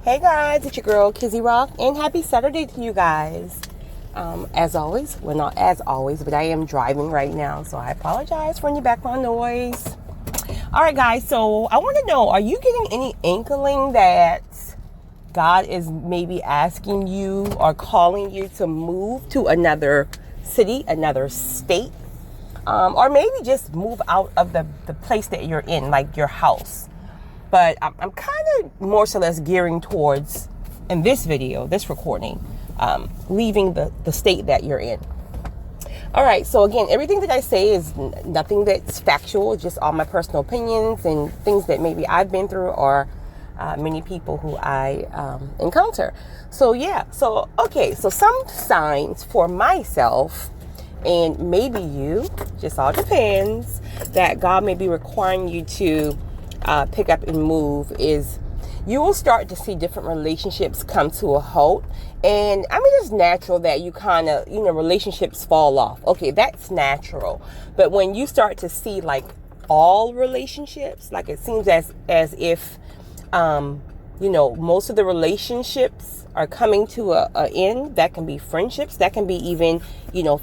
Hey guys, it's your girl Kizzy Rock, and happy Saturday to you guys. As always, well, not as always, but I am driving right now, so I apologize for any background noise. All right, guys, so I want to know, are you getting any inkling that God is maybe asking you or calling you to move to another city, another state, or maybe just move out of the place that you're in, like your house? But I'm kind of more so less gearing towards, in this video, this recording, leaving the state that you're in. All right, so again, everything that I say is nothing that's factual, just all my personal opinions and things that maybe I've been through or many people who I encounter. So yeah, so some signs for myself, and maybe you, just all depends, that God may be requiring you to pick up and move, is you will start to see different relationships come to a halt. And I mean, it's natural that you kind of, relationships fall off. Okay, that's natural. But when you start to see like all relationships, like it seems as if, most of the relationships are coming to a end. That can be friendships, that can be even,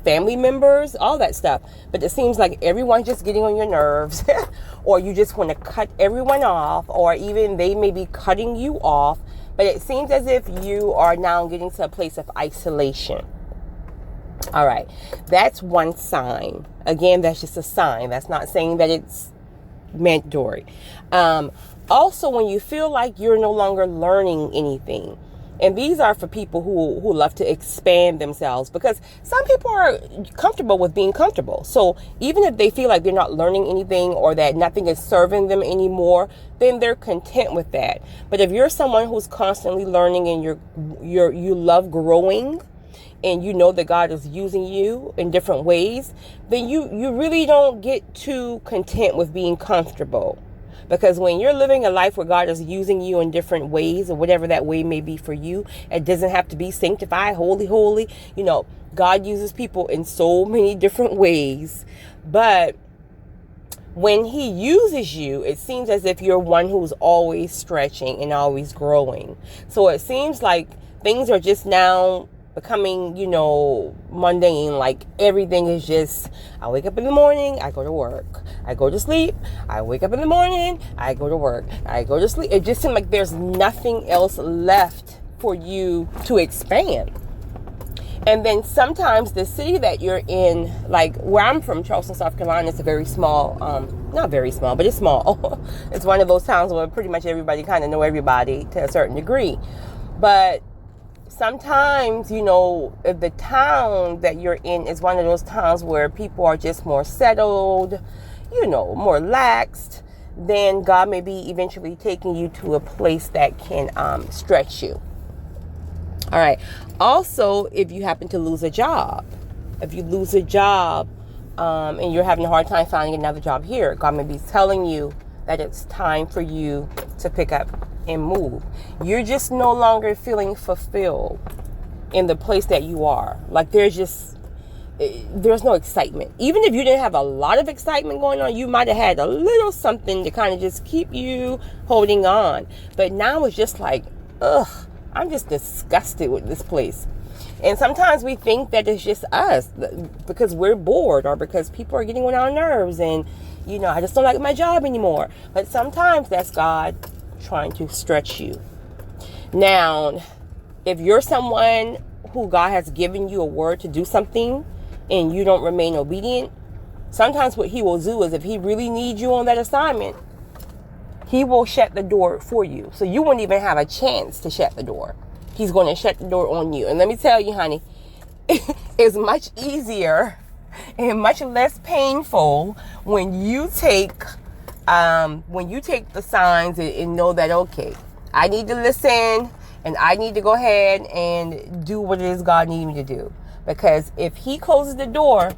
family members, all that stuff. But it seems like everyone's just getting on your nerves or you just want to cut everyone off, or even they may be cutting you off. But it seems as if you are now getting to a place of isolation. All right, that's one sign. Again, that's just a sign. That's not saying that it's mandatory. Also, when you feel like you're no longer learning anything, and these are for people who love to expand themselves, because some people are comfortable with being comfortable. So even if they feel like they're not learning anything or that nothing is serving them anymore, then they're content with that. But if you're someone who's constantly learning and you love growing, and you know that God is using you in different ways, then you really don't get too content with being comfortable. Because when you're living a life where God is using you in different ways, or whatever that way may be for you, it doesn't have to be sanctified, holy. God uses people in so many different ways. But when he uses you, it seems as if you're one who's always stretching and always growing. So it seems like things are just now becoming, mundane. Like everything is just, I wake up in the morning, I go to work, I go to sleep, I wake up in the morning, I go to work, I go to sleep. It just seems like there's nothing else left for you to expand. And then sometimes the city that you're in, like where I'm from, Charleston, South Carolina, it's a very small, not very small, but it's small. It's one of those towns where pretty much everybody kind of know everybody to a certain degree. But sometimes, if the town that you're in is one of those towns where people are just more settled, more laxed, then God may be eventually taking you to a place that can stretch you. All right. Also, if you happen to lose a job, and you're having a hard time finding another job here, God may be telling you that it's time for you to pick up and move. You're just no longer feeling fulfilled in the place that you are. Like there's no excitement. Even if you didn't have a lot of excitement going on, you might have had a little something to kind of just keep you holding on. But now it's just like, I'm just disgusted with this place. And sometimes we think that it's just us because we're bored, or because people are getting on our nerves, and I just don't like my job anymore. But sometimes that's God trying to stretch you. Now, if you're someone who God has given you a word to do something and you don't remain obedient, sometimes what he will do is, if he really needs you on that assignment, he will shut the door for you. So you won't even have a chance to shut the door. He's going to shut the door on you. And let me tell you, honey, it's much easier and much less painful when you take the signs and know that, okay, I need to listen and I need to go ahead and do what it is God needs me to do. Because if he closes the door,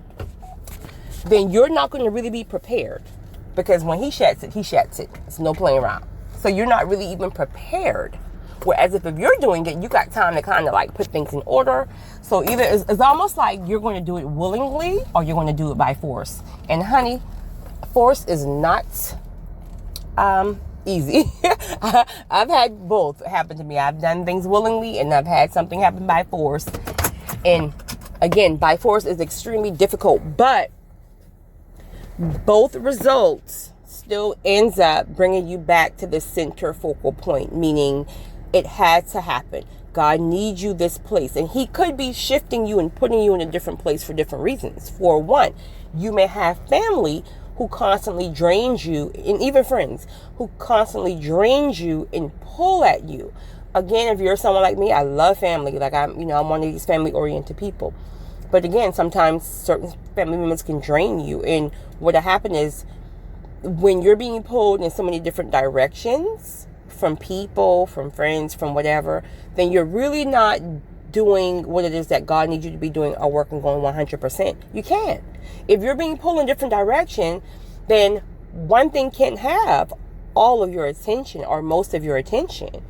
then you're not going to really be prepared. Because when he shuts it, It's no playing around. So you're not really even prepared. Whereas if you're doing it, you got time to kind of like put things in order. So either it's almost like you're going to do it willingly or you're going to do it by force. And honey, force is not Easy. I've had both happen to me. I've done things willingly and I've had something happen by force. And again, by force is extremely difficult, but both results still ends up bringing you back to the center focal point, meaning it had to happen. God needs you this place, and he could be shifting you and putting you in a different place for different reasons. For one, you may have family who constantly drains you, and even friends who constantly drains you and pull at you. Again, if you're someone like me, I love family. Like I'm one of these family oriented people. But again, sometimes certain family members can drain you. And what'll happen is when you're being pulled in so many different directions from people, from friends, from whatever, then you're really not doing what it is that God needs you to be doing or working going 100%. You can't. If you're being pulled in a different direction, then one thing can't have all of your attention or most of your attention.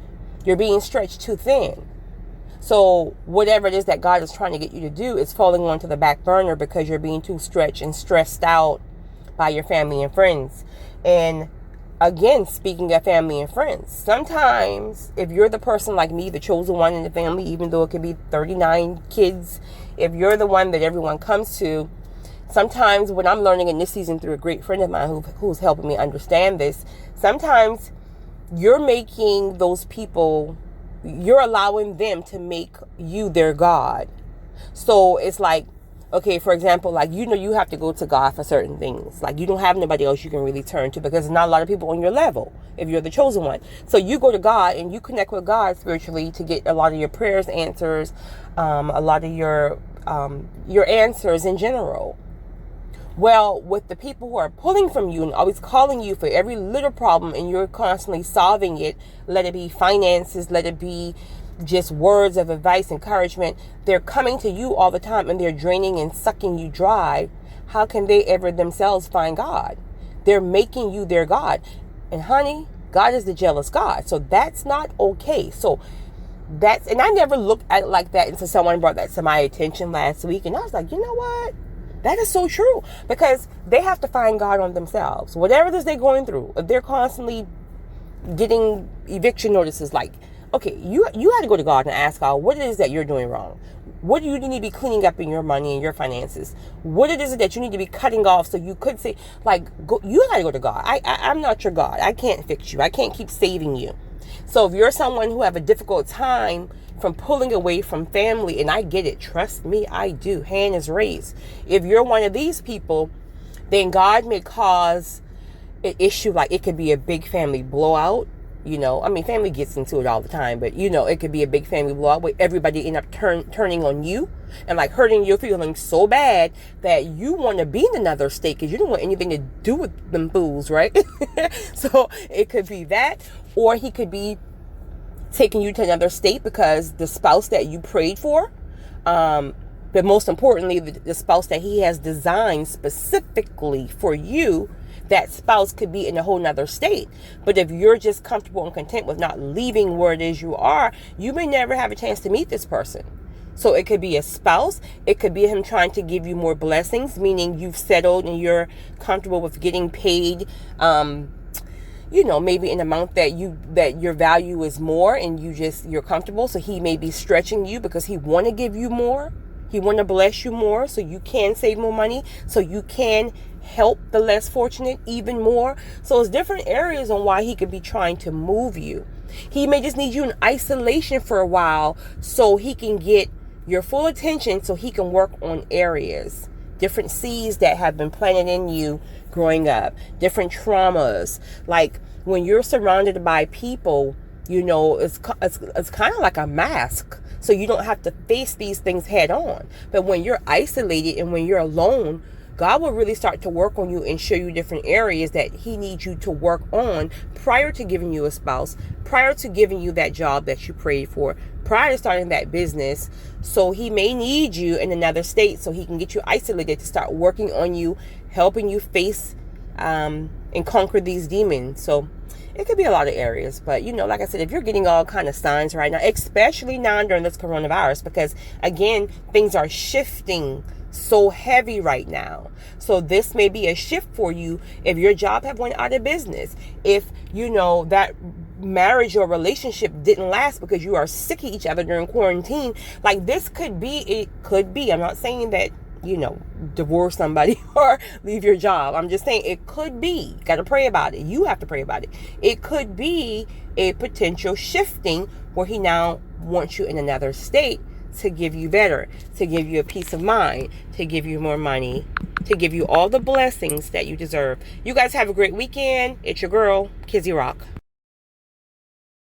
You're being stretched too thin. So whatever it is that God is trying to get you to do is falling onto the back burner because you're being too stretched and stressed out by your family and friends. And again, speaking of family and friends, sometimes if you're the person like me, the chosen one in the family, even though it could be 39 kids, if you're the one that everyone comes to, sometimes what I'm learning in this season through a great friend of mine who's helping me understand this, sometimes you're making those people, you're allowing them to make you their God. So it's like, okay, for example, like, you have to go to God for certain things. Like, you don't have nobody else you can really turn to because there's not a lot of people on your level if you're the chosen one. So you go to God and you connect with God spiritually to get a lot of your prayers answers, a lot of your answers in general. Well, with the people who are pulling from you and always calling you for every little problem and you're constantly solving it, let it be finances, let it be just words of advice, encouragement, they're coming to you all the time and they're draining and sucking you dry. How can they ever themselves find God? They're making you their God. And honey, God is the jealous God. So that's not okay. So and I never looked at it like that until someone brought that to my attention last week. And I was like, you know what? That is so true, because they have to find God on themselves. Whatever it is they're going through, if they're constantly getting eviction notices, like, okay, you had to go to God and ask God what it is that you're doing wrong. What do you need to be cleaning up in your money and your finances? What it is that you need to be cutting off so you could say, like, you got to go to God. I'm not your God. I can't fix you. I can't keep saving you. So if you're someone who have a difficult time from pulling away from family, and I get it, trust me, I do, hand is raised. If you're one of these people, then God may cause an issue, like it could be a big family blowout. Family gets into it all the time, but it could be a big family blowout where everybody end up turning on you and like hurting your feelings so bad that you want to be in another state because you don't want anything to do with them fools, right? So it could be that, or he could be taking you to another state because the spouse that you prayed for, but most importantly, the spouse that he has designed specifically for you, that spouse could be in a whole nother state. But if you're just comfortable and content with not leaving where it is you are, you may never have a chance to meet this person. So it could be a spouse. It could be him trying to give you more blessings, meaning you've settled and you're comfortable with getting paid, maybe an amount that your value is more and you're comfortable. So he may be stretching you because he want to give you more. He want to bless you more so you can save more money, so you can help the less fortunate even more. So it's different areas on why he could be trying to move you. He may just need you in isolation for a while so he can get your full attention, so he can work on areas, different seeds that have been planted in you growing up, different traumas. Like when you're surrounded by people, it's kind of like a mask. So you don't have to face these things head on. But when you're isolated and when you're alone, God will really start to work on you and show you different areas that he needs you to work on prior to giving you a spouse, prior to giving you that job that you prayed for, prior to starting that business. So he may need you in another state so he can get you isolated to start working on you, helping you face and conquer these demons. So it could be a lot of areas, but like I said, if you're getting all kind of signs right now, especially now during this coronavirus, because again, things are shifting so heavy right now. So this may be a shift for you if your job have went out of business. If that marriage or relationship didn't last because you are sick of each other during quarantine. Like it could be. I'm not saying that, divorce somebody or leave your job. I'm just saying it could be. Got to pray about it. You have to pray about it. It could be a potential shifting where he now wants you in another state to give you better, to give you a peace of mind, to give you more money, to give you all the blessings that you deserve. You guys have a great weekend. It's your girl, Kizzy Rock.